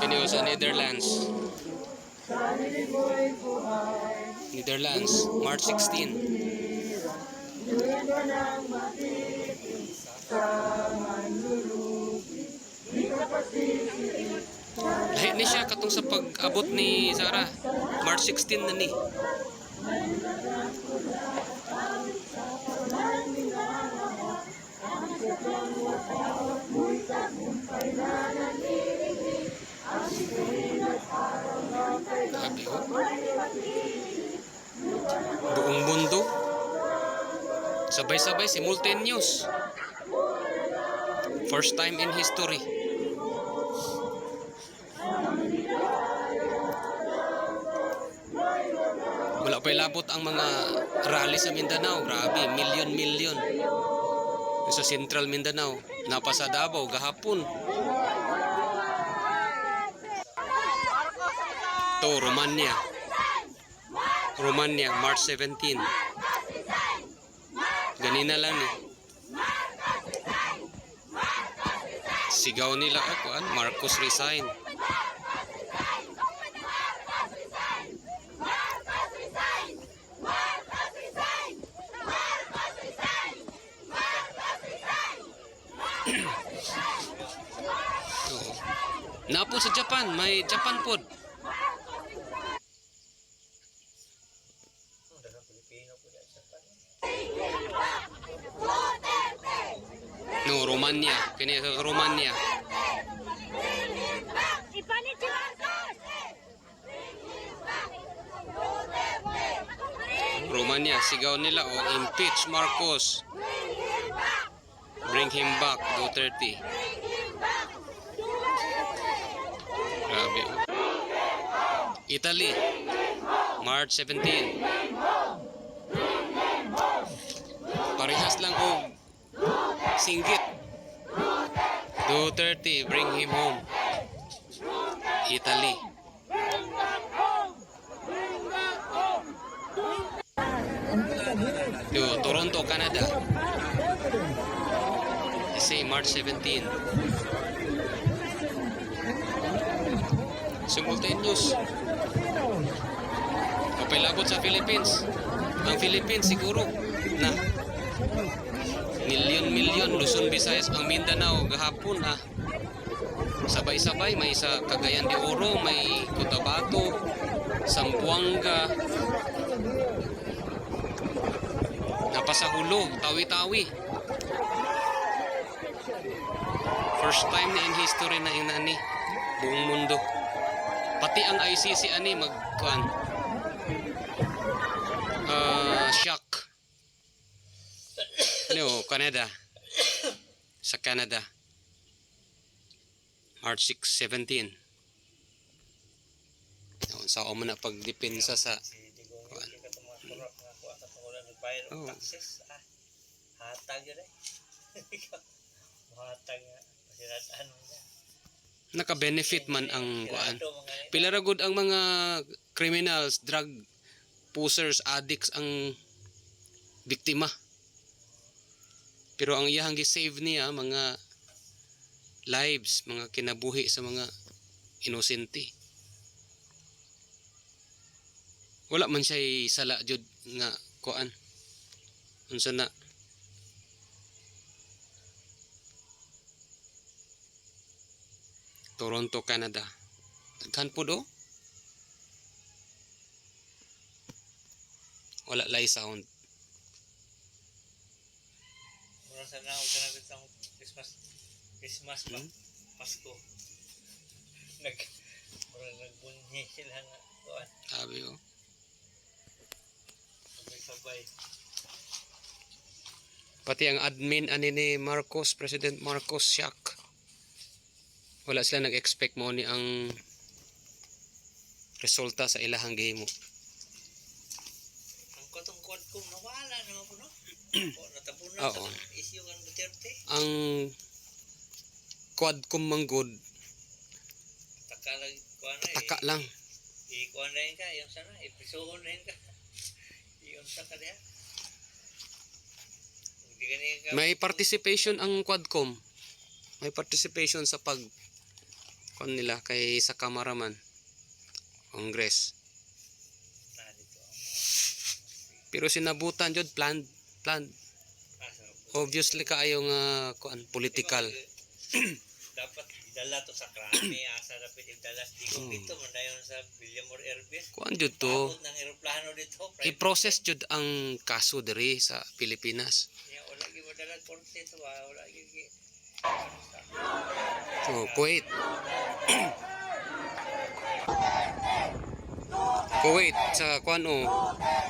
Kini sa Netherlands. Netherlands, March 16. Lahi ni siya katong sa pag-abot ni Sarah. March 16 na ni. Grabe ko. Buong mundo. Sabay-sabay, simultaneous. First time in history. Wala pa ilabot ang mga rally sa Mindanao. Grabe, million-million. Sa Central Mindanao. Napasa Davao, gahapon. To Romania. Romania, March 17. Ganina lang eh. Sigaw nila ako, Marcos resign. Napo sa Japan, may Japan pod. No, Romania. Kini sa Romania. Romania, sigaw nila impeach Marcos. Bring him back, Duterte. Grabe. Italy, March 17. Parehas lang singgit. Duterte, bring him home. Italy. Toronto, Canada. Say March 17. Simultaneous. Papilabot sa Philippines. Ang Philippines siguro na milyon-milyon. Luzon, Visayas, ang Mindanao gahapon sabay-sabay. May sa Cagayan de Oro, may Cotabato, Zamboanga, Napasahulo, Tawi-Tawi. First time na in history na inani buong mundo. Pati ang ICC magkuan. Shock. Canada. Sa Canada. March 6, 17. Sa mo na pagdepensa sa kuan. Oh. Hatag yun hatag naka-benefit man ang kuan. Pila ra gud ang mga criminals, drug pushers, addicts ang biktima. Pero ang iyang gi-save niya mga lives, mga kinabuhi sa mga inosente. Wala man siya sala jud nga kuan. Unsa na Toronto, Canada. Daghan po do. Wala lay sound. Mura sa na og sa Christmas ba? Pasko. Nagbunyi sila nga kuan. Sabi ko. Sabay. Pati ang admin ni Marcos, President Marcos, shock. Wala sila nag-expect mo ni ang resulta sa ilahang game mo. Ang katungkod kong nawala naman po, no? Natapunan Oo. sa issue ng Duterte. Ang quadcom manggod taka lang. Ikuan na yun ka, yung sana, ipisoon na yun ka. Iyon sa ka diya. Di gani ka. May participation ang Quadcom. May participation sa pag nila kay sa cameraman. Congress. Na dito ang Pero sinabutan jud planned. Obviously kaayo nga political. Dapat idala to sa krami, asa dapat idala di ko dito man dayon sa Villamor Airbase. Kuan jud to. Abot ng eroplano dito. I-process jud ang kaso diri sa Pilipinas. Ya wala gyud madala korte to, wala gyud. So, Kuwait. Kuwait sa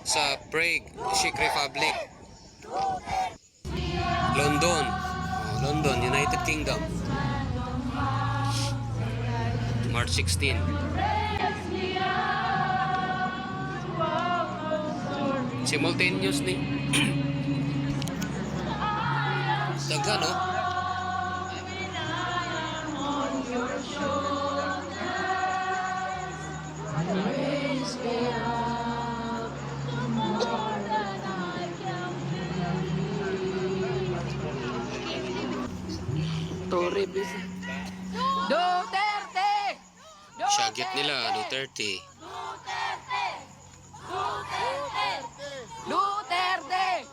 sa Prague, Czech Republic. London. London, United Kingdom. March 16. Simultaneous ni. Daga, no? Torre bis. Duterte! Syagit nila, Duterte. Duterte!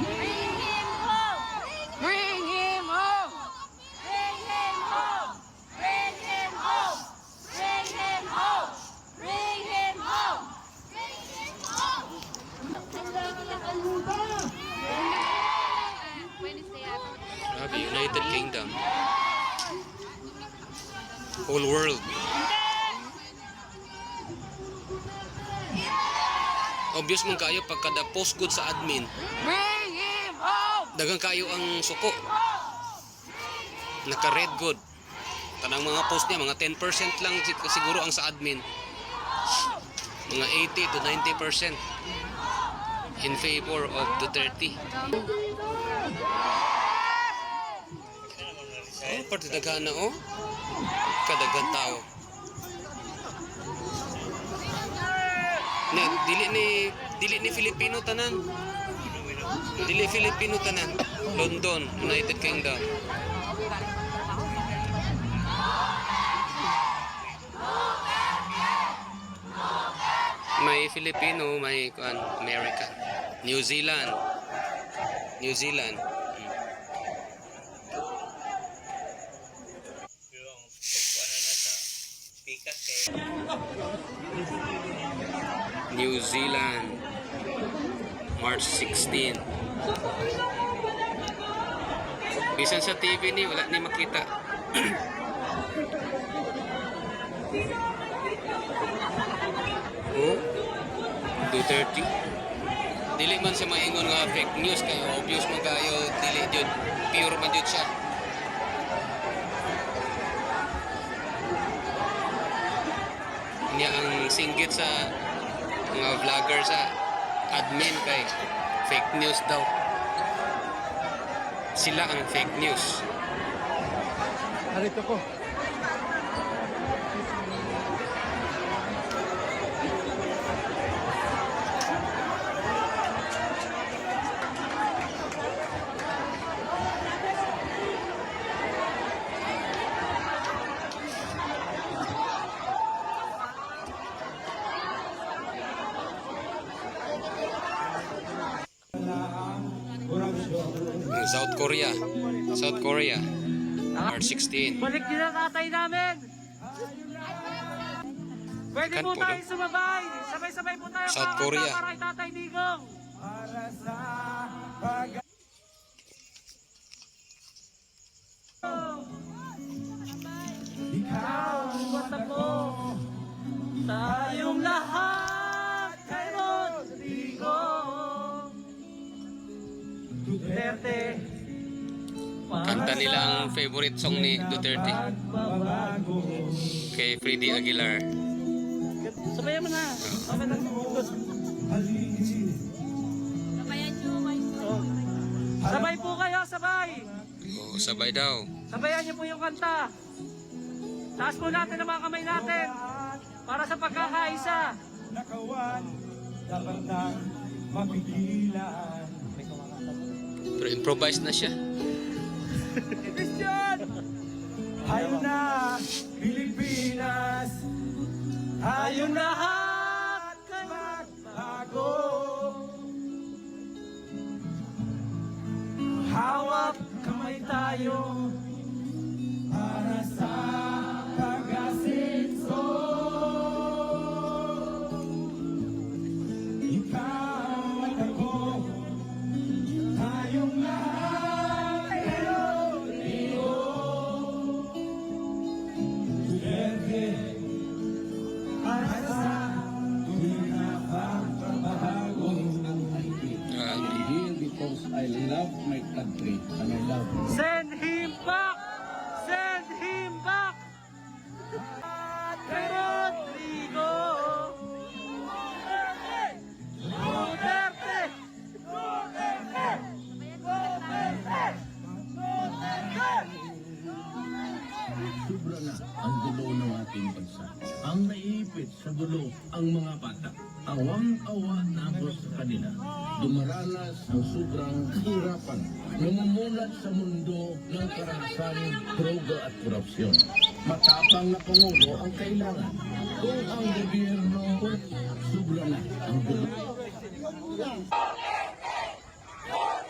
Bring him home! Bring him home! Bring him home! Bring him home! Bring him home! Bring him home! Bring him home! Grabe, United Kingdom. Whole world. Obvious man kayo pagkada post good sa admin. Bring him home! Dagang kayo ang suko. Naka red good. Tanang mga post niya, mga 10% lang siguro ang sa admin. Mga 80 to 90% in favor of Duterte. Oh, pati dagaan na oh. Kadagang tao. Na dili ni Filipino tanan. Dili Filipino tanan. London, United Kingdom. May Filipino, may America. New Zealand. New Zealand. Pero ang pagkuana na sa pikas kay New Zealand. March 16. Bisan sa TV ni wala ni makita. Oh, Duterte. Dili man sa maingon nga fake news kayo, obvious man kayo, dili jud pure man jud siya. Niya ang singgit sa mga vlogger sa admin kay fake news daw. Sila ang fake news. Narito ko. South Korea. South Korea. March 16. Balik din ang tatay namin. Pwede Kan po po, tayo no? sumabay. Sabay-sabay po tayo. South kakanta Korea. Para kay Tatay Digong. Ikaw ang bata ko. Tayong lahat kay Rodrigo Duterte. Kanta nila ang favorite song ni Duterte. Kay Freddy Aguilar. Sabayan mo na. Okay na. Sabay po kayo, sabay. Oh, sabay daw. Sabayan niyo po yung kanta. Taas po natin ang mga kamay natin para sa pagkakaisa. mapigilan. Pero improvise na siya. Tayo na, Pilipinas. Tayo na magbago. Hawak kamay tayo para sa pag-asenso. Ikaw at ako, tayong lahat Pilipino. Duterte, para sa tunay na pagbabago. Grabe. Because I love my country and I love Send him back! Send him back! Kay Rodrigo! Duterte! Duterte! sobra na ang dulo ng ating bansa. Ang naiipit sa dulo ang mga bata. Awang-awa na ako sa kanila. Dumaranas ang sobrang kahirapan. Namumulat sa mundo ng karahasan, droga at korupsyon. Matapang na Pangulo ang kailangan. Kung ang gobyerno, sobra na ang dulo.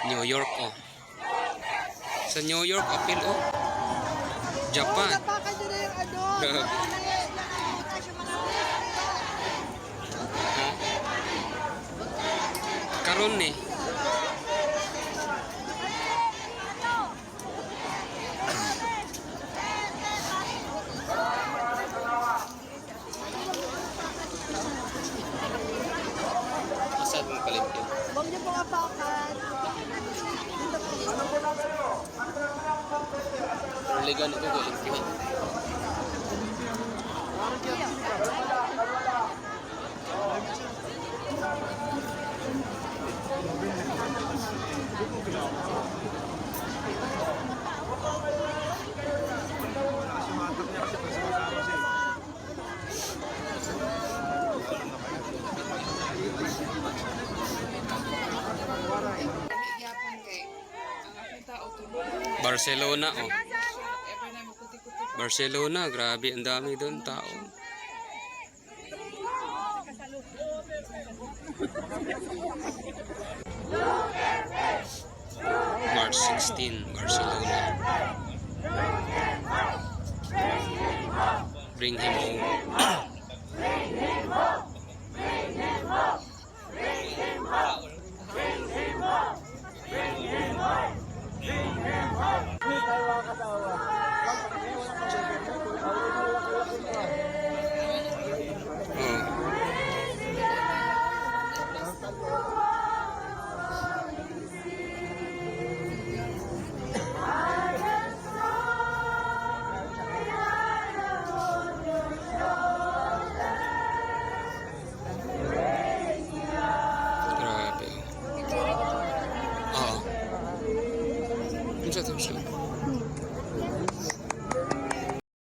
New York, oh. Sa New York, appeal, oh. Japan. Grabe. Ha? Karon ni. Asad mo palit yun. Huwag niyo pong apakan. Ligan ito galing pinag. Barcelona, oh. Barcelona, grabe, ang dami doon tao. March 16, Barcelona. Bring him home.